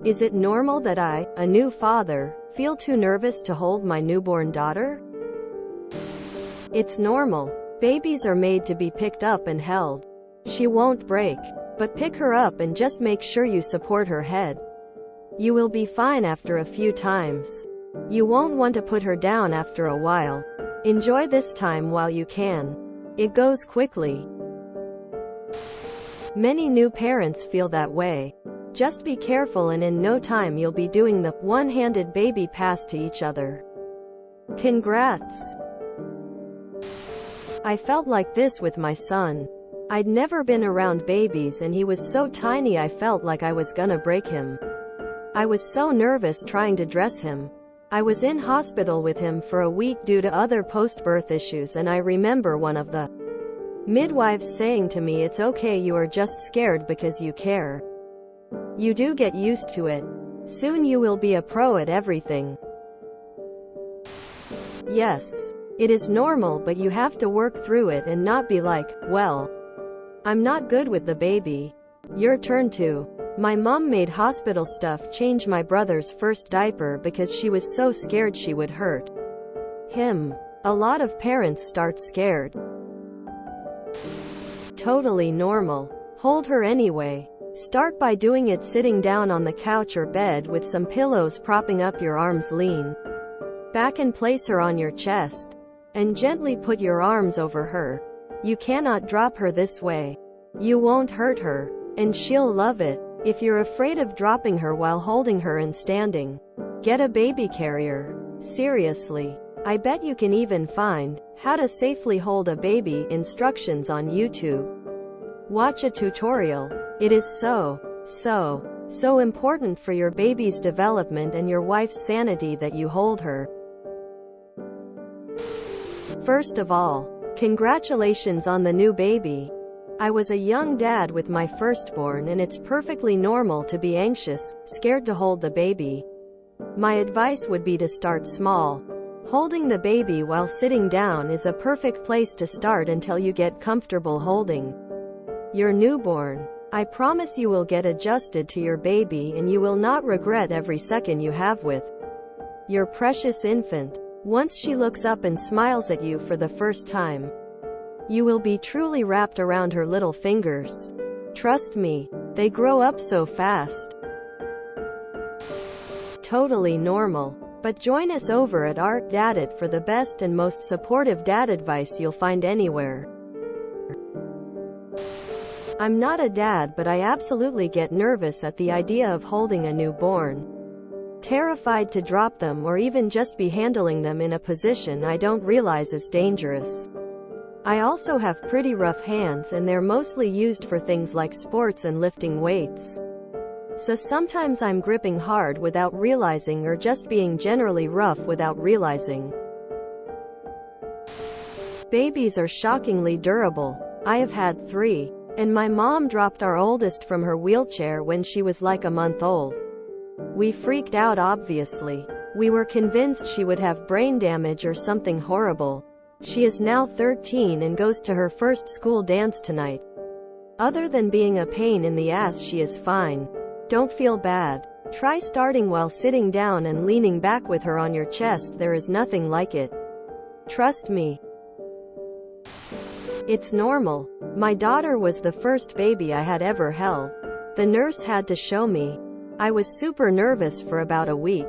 Is it normal that I, a new father, feel too nervous to hold my newborn daughter? It's normal. Babies are made to be picked up and held. She won't break. But pick her up and just make sure you support her head. You will be fine after a few times. You won't want to put her down after a while. Enjoy this time while you can. It goes quickly. Many new parents feel that way. Just be careful and in no time you'll be doing the one-handed baby pass to each other. Congrats! I felt like this with my son. I'd never been around babies and he was so tiny I felt like I was gonna break him. I was so nervous trying to dress him. I was in hospital with him for a week due to other post-birth issues, and I remember one of the midwives saying to me, "It's okay, you are just scared because you care. You do get used to it. Soon you will be a pro at everything." Yes, it is normal, but you have to work through it and not be like, "Well, I'm not good with the baby. Your turn to." My mom made hospital stuff change my brother's first diaper because she was so scared she would hurt him. A lot of parents start scared. Totally normal. Hold her anyway. Start by doing it sitting down on the couch or bed with some pillows propping up your arms. Lean back and place her on your chest. And gently put your arms over her. You cannot drop her this way. You won't hurt her. And she'll love it. If you're afraid of dropping her while holding her and standing, get a baby carrier. Seriously. I bet you can even find how to safely hold a baby instructions on YouTube. Watch a tutorial. It is so important for your baby's development and your wife's sanity that you hold her. First of all, congratulations on the new baby. I was a young dad with my firstborn, and it's perfectly normal to be anxious, scared to hold the baby. My advice would be to start small. Holding the baby while sitting down is a perfect place to start until you get comfortable holding your newborn. I promise you will get adjusted to your baby and you will not regret every second you have with your precious infant. Once she looks up and smiles at you for the first time, you will be truly wrapped around her little fingers. Trust me, they grow up so fast. Totally normal. But join us over at Art Dad It for the best and most supportive dad advice you'll find anywhere. I'm not a dad, but I absolutely get nervous at the idea of holding a newborn. Terrified to drop them or even just be handling them in a position I don't realize is dangerous. I also have pretty rough hands, and they're mostly used for things like sports and lifting weights. So sometimes I'm gripping hard without realizing, or just being generally rough without realizing. Babies are shockingly durable. I have had 3. And my mom dropped our oldest from her wheelchair when she was like a month old. We freaked out, obviously. We were convinced she would have brain damage or something horrible. She is now 13 and goes to her first school dance tonight. Other than being a pain in the ass, she is fine. Don't feel bad. Try starting while sitting down and leaning back with her on your chest. There is nothing like it. Trust me. It's normal. My daughter was the first baby I had ever held. The nurse had to show me. I was super nervous for about a week.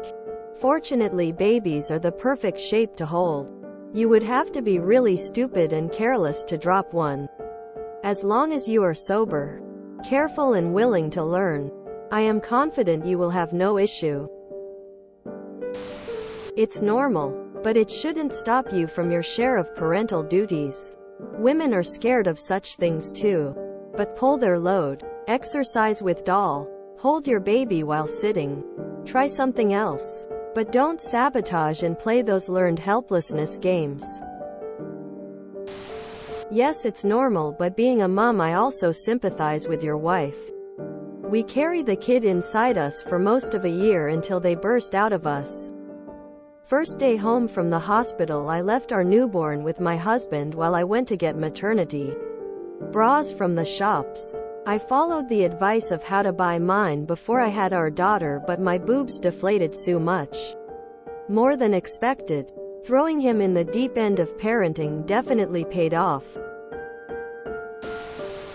Fortunately, babies are the perfect shape to hold. You would have to be really stupid and careless to drop one. As long as you are sober, careful and willing to learn, I am confident you will have no issue. It's normal, but it shouldn't stop you from your share of parental duties. Women are scared of such things too. But pull their load. Exercise with doll. Hold your baby while sitting. Try something else. But don't sabotage and play those learned helplessness games. Yes, it's normal, but being a mom, I also sympathize with your wife. We carry the kid inside us for most of a year until they burst out of us. First day home from the hospital, I left our newborn with my husband while I went to get maternity bras from the shops. I followed the advice of how to buy mine before I had our daughter, but my boobs deflated so much more than expected. Throwing him in the deep end of parenting definitely paid off.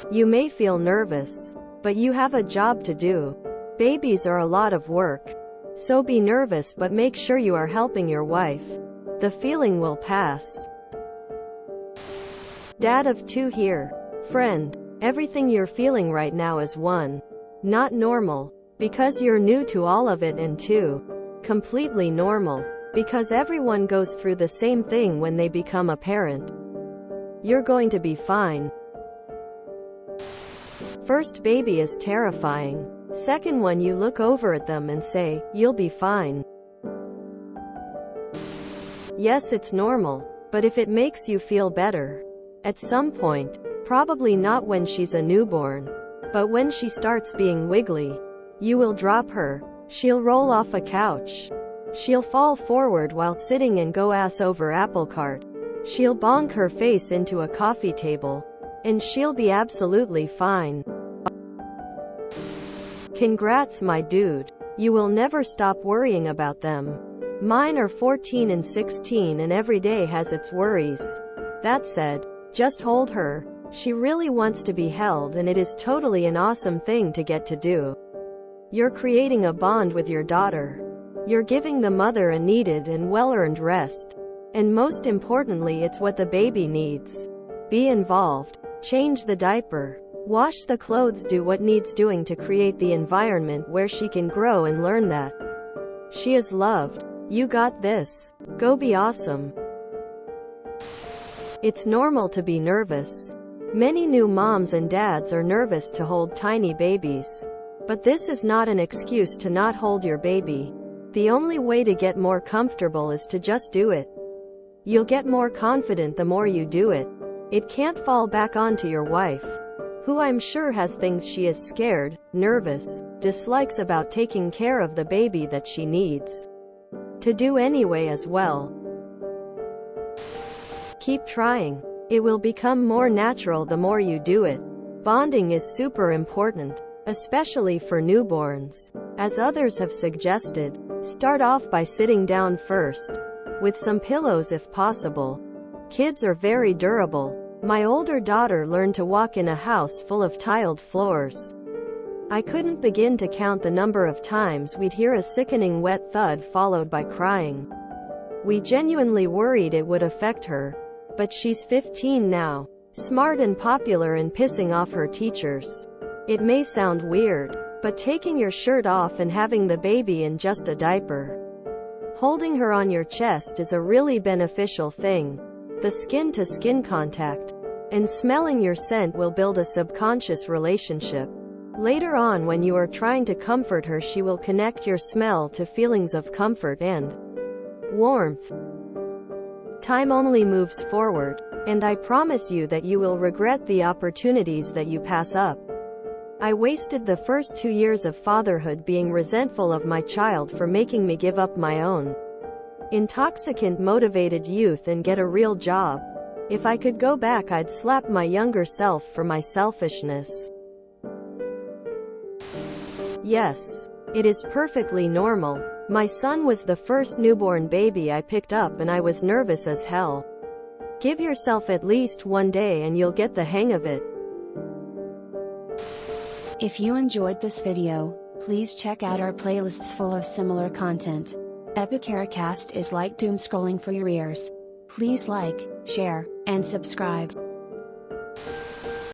You may feel nervous, but you have a job to do. Babies are a lot of work. So be nervous, but make sure you are helping your wife. The feeling will pass. Dad of 2 here. Friend, everything you're feeling right now is 1. Not normal, because you're new to all of it, and 2. Completely normal, because everyone goes through the same thing when they become a parent. You're going to be fine. First baby is terrifying. Second one, you look over at them and say, you'll be fine. Yes, it's normal, but if it makes you feel better, at some point, probably not when she's a newborn, but when she starts being wiggly, you will drop her. She'll roll off a couch. She'll fall forward while sitting and go ass over apple cart. She'll bonk her face into a coffee table, and she'll be absolutely fine. Congrats, my dude. You will never stop worrying about them. Mine are 14 and 16, and every day has its worries. That said, just hold her. She really wants to be held, and it is totally an awesome thing to get to do. You're creating a bond with your daughter. You're giving the mother a needed and well-earned rest. And most importantly, it's what the baby needs. Be involved. Change the diaper. Wash the clothes. Do what needs doing to create the environment where she can grow and learn that she is loved. You got this. Go be awesome. It's normal to be nervous. Many new moms and dads are nervous to hold tiny babies. But this is not an excuse to not hold your baby. The only way to get more comfortable is to just do it. You'll get more confident the more you do it. It can't fall back onto your wife, who I'm sure has things she is scared, nervous, dislikes about taking care of the baby that she needs to do anyway as well. Keep trying. It will become more natural the more you do it. Bonding is super important, especially for newborns. As others have suggested, start off by sitting down first, with some pillows if possible. Kids are very durable. My older daughter learned to walk in a house full of tiled floors. I couldn't begin to count the number of times we'd hear a sickening wet thud followed by crying. We genuinely worried it would affect her. But she's 15 now, smart and popular and pissing off her teachers. It may sound weird, but taking your shirt off and having the baby in just a diaper, holding her on your chest is a really beneficial thing. The skin-to-skin contact and smelling your scent will build a subconscious relationship. Later on, when you are trying to comfort her, she will connect your smell to feelings of comfort and warmth. Time only moves forward, and I promise you that you will regret the opportunities that you pass up. I wasted the first 2 years of fatherhood being resentful of my child for making me give up my own intoxicant motivated youth and get a real job. If I could go back, I'd slap my younger self for my selfishness. Yes, it is perfectly normal. My son was the first newborn baby I picked up, and I was nervous as hell. Give yourself at least 1 day and you'll get the hang of it. If you enjoyed this video, please check out our playlists full of similar content. TooAfraidToAsk is like doom scrolling for your ears. Please like, share, and subscribe.